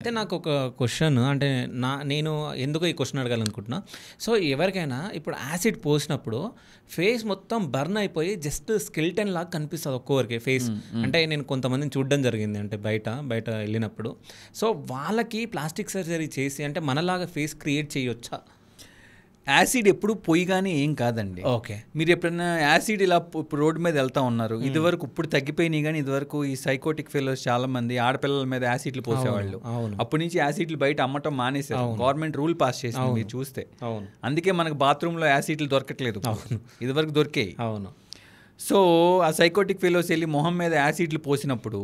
అయితే నాకు ఒక క్వశ్చన్ అంటే నేను ఎందుకు ఈ క్వశ్చన్ అడగాలనుకుంటున్నా. సో ఎవరికైనా ఇప్పుడు యాసిడ్ పోసినప్పుడు ఫేస్ మొత్తం బర్న్ అయిపోయి జస్ట్ స్కెల్టన్ లాగా కనిపిస్తుంది ఒక్కొక్కరికి ఫేస్. అంటే నేను కొంతమందిని చూడడం జరిగింది అంటే బయట వెళ్ళినప్పుడు. సో వాళ్ళకి ప్లాస్టిక్ సర్జరీ చేసి అంటే మనలాగా ఫేస్ క్రియేట్ చేయొచ్చా? యాసిడ్ ఎప్పుడు పొయ్యిగానే ఏం కాదండి. ఓకే, మీరు ఎప్పుడైనా యాసిడ్ ఇలా ఇప్పుడు రోడ్డు మీద వెళ్తా ఉన్నారు, ఇదివరకు ఇప్పుడు తగ్గిపోయినాయి, కానీ ఇదివరకు ఈ సైకోటిక్ ఫెలోస్ చాలా మంది ఆడపిల్లల మీద యాసిడ్లు పోసేవాళ్ళు. అప్పటి నుంచి యాసిడ్లు బయట అమ్మటం మానేశారు. గవర్నమెంట్ రూల్ పాస్ చేసింది మీరు చూస్తే. అందుకే మనకు బాత్రూంలో యాసిడ్లు దొరకట్లేదు, ఇదివరకు దొరికాయి. అవును. సో ఆ సైకోటిక్ ఫెలోస్ వెళ్ళి మొహం మీద యాసిడ్లు పోసినప్పుడు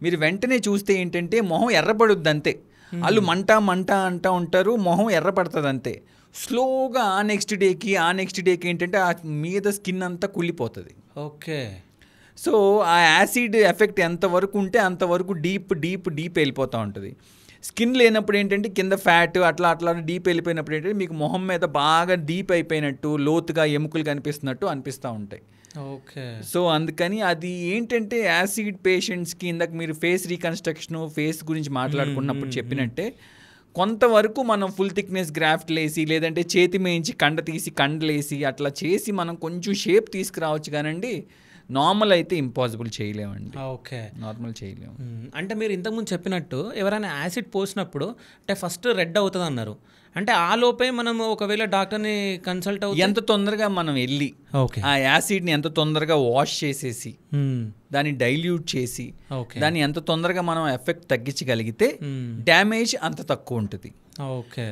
మీరు వెంటనే చూస్తే ఏంటంటే మొహం ఎర్రబడుద్ది అంతే. వాళ్ళు మంట అంటూ ఉంటారు, మొహం ఎర్రపడుతుంది అంతే. స్లోగా ఆ నెక్స్ట్ డేకి ఏంటంటే ఆ మీద స్కిన్ అంతా కుళ్ళిపోతుంది. ఓకే. సో ఆ యాసిడ్ ఎఫెక్ట్ ఎంతవరకు ఉంటే అంతవరకు డీప్ వెళ్ళిపోతూ ఉంటుంది. స్కిన్ లేనప్పుడు ఏంటంటే కింద ఫ్యాట్ అట్లా డీప్ వెళ్ళిపోయినప్పుడు ఏంటంటే మీకు మొహం మీద బాగా డీప్ అయిపోయినట్టు, లోతుగా ఎముకలు కనిపిస్తున్నట్టు అనిపిస్తూ ఉంటాయి. ఓకే. సో అందుకని అది ఏంటంటే యాసిడ్ పేషెంట్స్కి ఇందాక మీరు ఫేస్ రీకన్స్ట్రక్షన్ ఫేస్ గురించి మాట్లాడుకున్నప్పుడు చెప్పినట్టే కొంతవరకు మనం ఫుల్ థిక్నెస్ గ్రాఫ్ట్ లేసి లేదంటే చేతి మేయించి కండ తీసి కండలేసి అట్లా చేసి మనం కొంచెం షేప్ తీసుకురావచ్చు, కానండి నార్మల్ అయితే ఇంపాసిబుల్ చేయలేమండి. ఓకే, నార్మల్ చేయలేము. అంటే మీరు ఇంతకుముందు చెప్పినట్టు ఎవరైనా యాసిడ్ పోసినప్పుడు అంటే ఫస్ట్ రెడ్ అవుతుంది అన్నారు. అంటే ఆ లోపే మనం ఒకవేళ డాక్టర్ని కన్సల్ట్ అవుతే ఎంత తొందరగా మనం వెళ్ళి ఆ యాసిడ్ని ఎంత తొందరగా వాష్ చేసేసి దాన్ని డైల్యూట్ చేసి దాన్ని ఎంత తొందరగా మనం ఎఫెక్ట్ తగ్గించగలిగితే డ్యామేజ్ అంత తక్కువ ఉంటుంది. ఓకే.